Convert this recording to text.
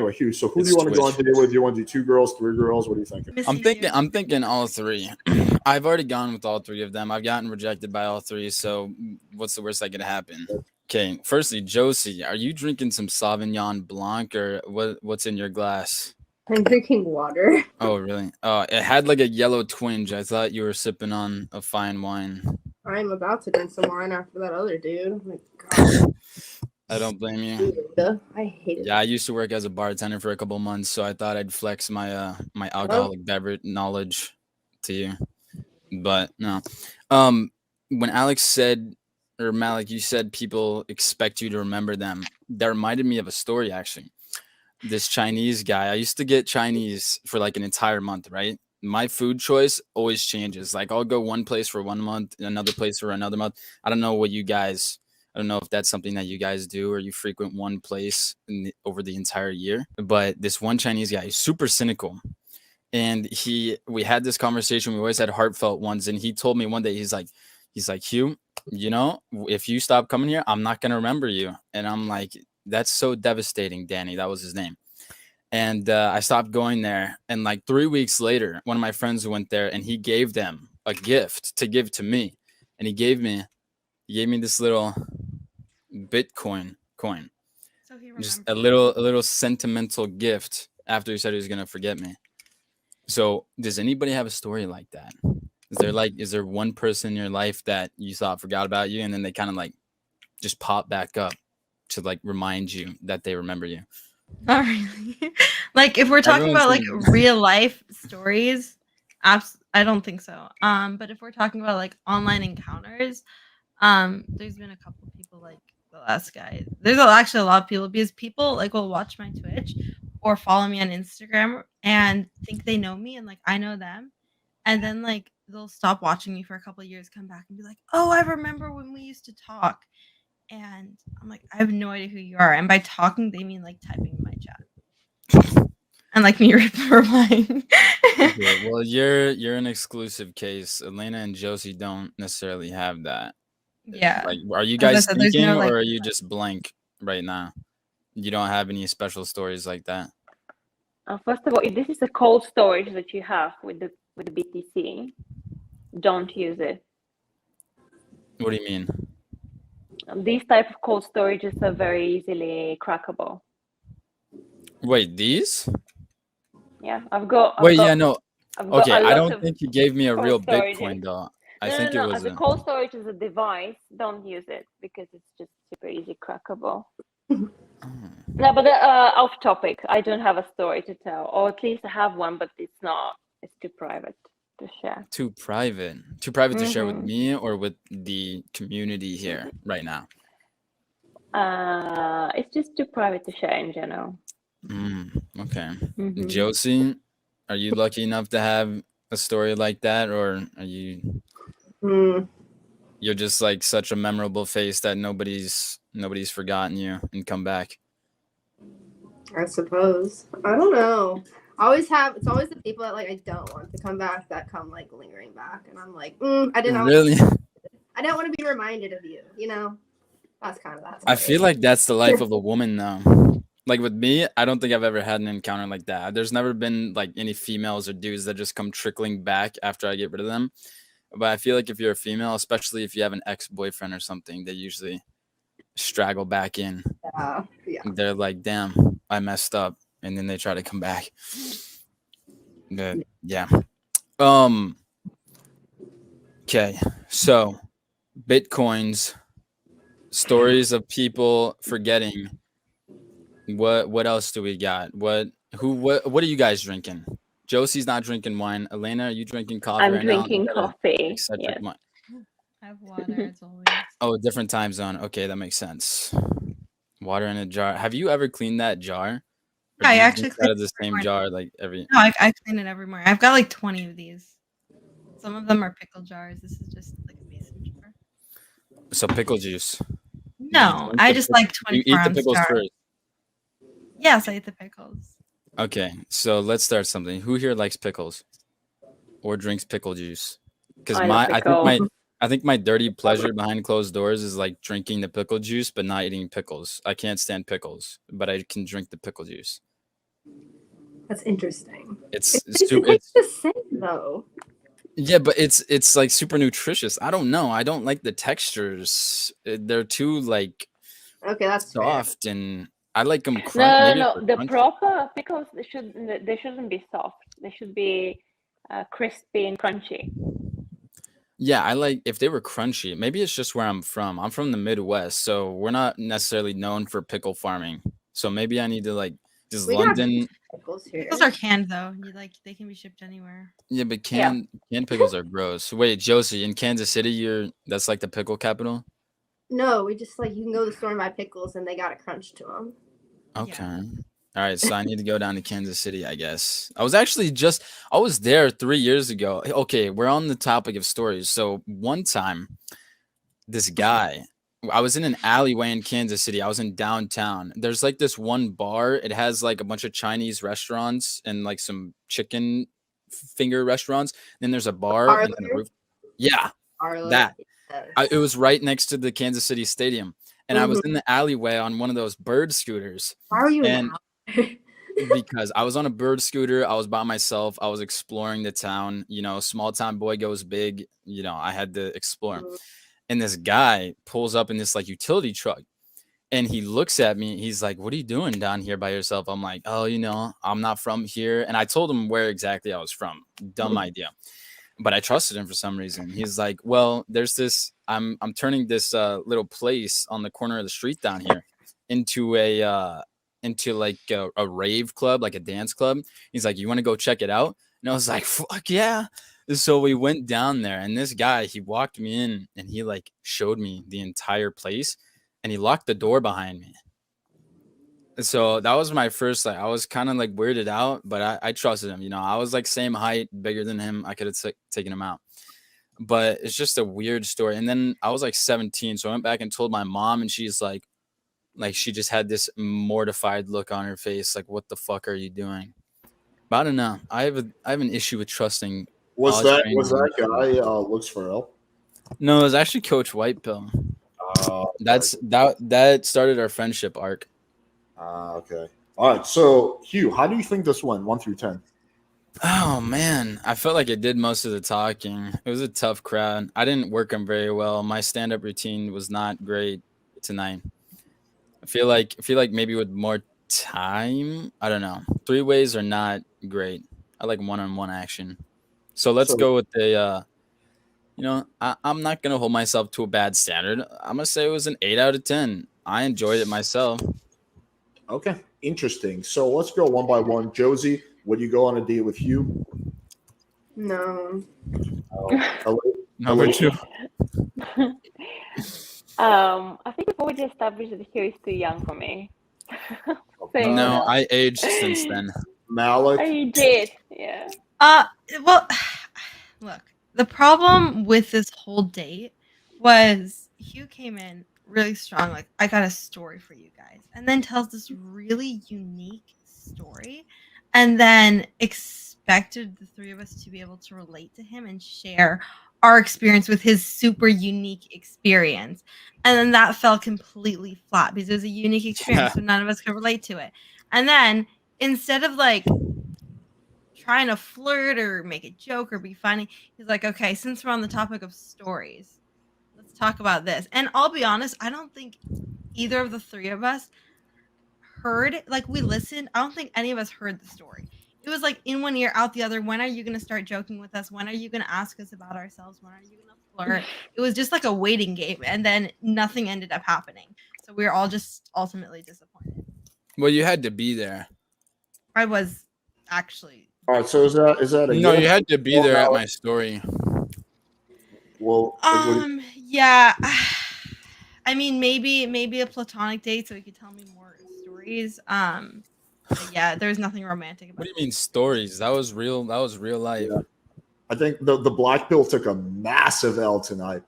anyway, Hugh. So who do It's you want to go on Twitch. date with? Do you want to do 2 girls, 3 girls? What do you think? I'm thinking all 3. I've already gone with all 3 of them. I've gotten rejected by all 3. So what's the worst that could happen? Okay. Firstly, Josie, are you drinking some Sauvignon Blanc or what's in your glass? I'm drinking water. Oh, really? Oh, it had like a yellow twinge. I thought you were sipping on a fine wine. I'm about to drink some wine after that other dude. Oh my God. I don't blame you. I hate it. Yeah, I used to work as a bartender for a couple months, so I thought I'd flex my my alcoholic beverage knowledge to you. But no. When Alex said, or Malik, you said people expect you to remember them. That reminded me of a story actually. This Chinese guy, I used to get Chinese for like an entire month, right? My food choice always changes. Like I'll go one place for 1 month, another place for another month. I don't know if that's something that you guys do or you frequent one place over the entire year. But this one Chinese guy is super cynical. And we had this conversation. We always had heartfelt ones. And he told me one day, he's like, Hugh, you know, if you stop coming here, I'm not going to remember you. And I'm like, that's so devastating, Danny. That was his name. And I stopped going there. And like 3 weeks later, one of my friends went there and he gave them a gift to give to me. And he gave me this little Bitcoin coin. So just a little sentimental gift after he said he was going to forget me. So does anybody have a story like that? Is there one person in your life that you thought forgot about you and then they kind of like just pop back up to like remind you that they remember you? Not really. Like if we're talking about like real life stories, I don't think so. But if we're talking about like online encounters, there's been a couple of people like the last guy. There's actually a lot of people because people like will watch my Twitch or follow me on Instagram and think they know me and like I know them, and then like they'll stop watching me for a couple of years, come back and be like, "Oh, I remember when we used to talk." And I'm like, I have no idea who you are. And by talking, they mean like typing in my chat. And like me replying. Okay, well, you're an exclusive case. Elena and Josie don't necessarily have that. Yeah. Like, are you guys thinking or are you just blank right now? You don't have any special stories like that? First of all, if this is a cold storage that you have with the BTC, don't use it. What do you mean? These type of cold storages are very easily crackable. Wait, these? Yeah, I've got. No. Okay, I don't think you gave me a real Bitcoin though. I think it was as a cold storage as a device. Don't use it because it's just super easy crackable. No, but off topic. I don't have a story to tell, or at least I have one, but it's not. It's too private to share. Too private to share with me or with the community here right now? It's just too private to share in general. Okay. Josie, are you lucky enough to have a story like that, or are you you're just like such a memorable face that nobody's forgotten you and come back? I suppose. I don't know. It's always the people that like I don't want to come back that come like lingering back, and I'm like, I didn't want to be reminded of you. You know, that's kind of that. I feel like that's the life of a woman, though. Like with me, I don't think I've ever had an encounter like that. There's never been like any females or dudes that just come trickling back after I get rid of them. But I feel like if you're a female, especially if you have an ex-boyfriend or something, they usually straggle back in. Yeah. They're like, damn, I messed up. And then they try to come back. But yeah. Okay. So Bitcoins, stories of people forgetting. What else do we got? What are you guys drinking? Josie's not drinking wine. Elena, are you drinking coffee? I'm drinking coffee. I have water as always. Oh, different time zone. Okay, that makes sense. Water in a jar. Have you ever cleaned that jar? Yeah, I actually clean out of the same jar like every. No, I clean it every morning. I've got like 20 of these. Some of them are pickle jars. This is just like a mason jar. So pickle juice. No, I just like 24 You eat the pickles jar. first. Yes, I eat the pickles. Okay, so let's start something. Who here likes pickles or drinks pickle juice? Because I think my dirty pleasure behind closed doors is like drinking the pickle juice but not eating pickles. I can't stand pickles, but I can drink the pickle juice. That's interesting. It's It's the same though. yeah, but it's like super nutritious. I don't know. I don't like the textures. They're too like Okay, that's soft, and I like them No. The proper pickles they shouldn't be soft. They should be crispy and crunchy. Yeah, I like if they were crunchy. Maybe it's just where I'm from. I'm from the Midwest, so we're not necessarily known for pickle farming. So maybe I need to like just London. Pickles here. Pickles are canned though. They can be shipped anywhere. Yeah, but canned pickles are gross. Wait, Josie, in Kansas City, that's like the pickle capital? No, we just like you can go to the store and buy pickles, and they got it crunched to them. Okay. Yeah. All right, so I need to go down to Kansas City, I guess. I was there 3 years ago. Okay, we're on the topic of stories. So one time, this guy, I was in an alleyway in Kansas City. I was in downtown. There's like this one bar. It has like a bunch of Chinese restaurants and like some chicken finger restaurants. Then there's a bar and then a roof. Yeah, that. It was right next to the Kansas City Stadium. And I was in the alleyway on one of those bird scooters. Why are you Because I was on a bird scooter. I was by myself. I was exploring the town. You know, small town boy goes big. You know, I had to explore. And this guy pulls up in this like utility truck. And he looks at me. He's like, "What are you doing down here by yourself?" I'm like, "Oh, you know, I'm not from here." And I told him where exactly I was from. Dumb idea. But I trusted him for some reason. He's like, "Well, there's this. I'm turning this little place on the corner of the street down here into like a rave club, like a dance club." He's like, "You want to go check it out?" And I was like, "Fuck yeah!" So we went down there, and this guy, he walked me in, and he like showed me the entire place, and he locked the door behind me. So that was my first, like, I was kind of like weirded out, but I trusted him. You know, I was like same height, bigger than him. I could have taken him out. But it's just a weird story. And then I was like 17. So I went back and told my mom, and she's like she just had this mortified look on her face. Like, what the fuck are you doing? But I don't know. I have an issue with trusting. Was that guy looks for help? No, it was actually Coach Whitepill. That started our friendship arc. Okay. All right. So, Hugh, how do you think this went, 1 through 10? Oh man, I felt like I did most of the talking. It was a tough crowd. I didn't work them very well. My stand-up routine was not great tonight. I feel like maybe with more time, I don't know. 3-ways are not great. I like one-on-one action. So let's go with the. You know, I'm not gonna hold myself to a bad standard. I'm gonna say it was an 8 out of 10. I enjoyed it myself. Okay, interesting. So let's go one by one. Josie, would you go on a date with Hugh? No. Number 2. I think we've already established that Hugh is too young for me. No, I aged since then. Malik? I did, yeah. Well, look, the problem with this whole date was Hugh came in really strong, like, I got a story for you guys, and then tells this really unique story, and then expected the 3 of us to be able to relate to him and share our experience with his super unique experience. And then that fell completely flat because it was a unique experience, so none of us could relate to it. And then instead of like trying to flirt or make a joke or be funny, he's like, okay, since we're on the topic of stories, let's talk about this. And I'll be honest, I don't think either of the 3 of us heard, like, we listened. I don't think any of us heard the story. It was like in one ear, out the other. When are you going to start joking with us? When are you going to ask us about ourselves? When are you going to flirt? It was just like a waiting game, and then nothing ended up happening. So we were all just ultimately disappointed. Well, you had to be there. I was actually. All right, so is that a no? You had to be there at my story. Well, yeah. I mean, maybe a platonic date, so he could tell me more stories. But yeah, there's nothing romantic about it. What do you mean stories? That was real. That was real life. Yeah. I think the black pill took a massive L tonight.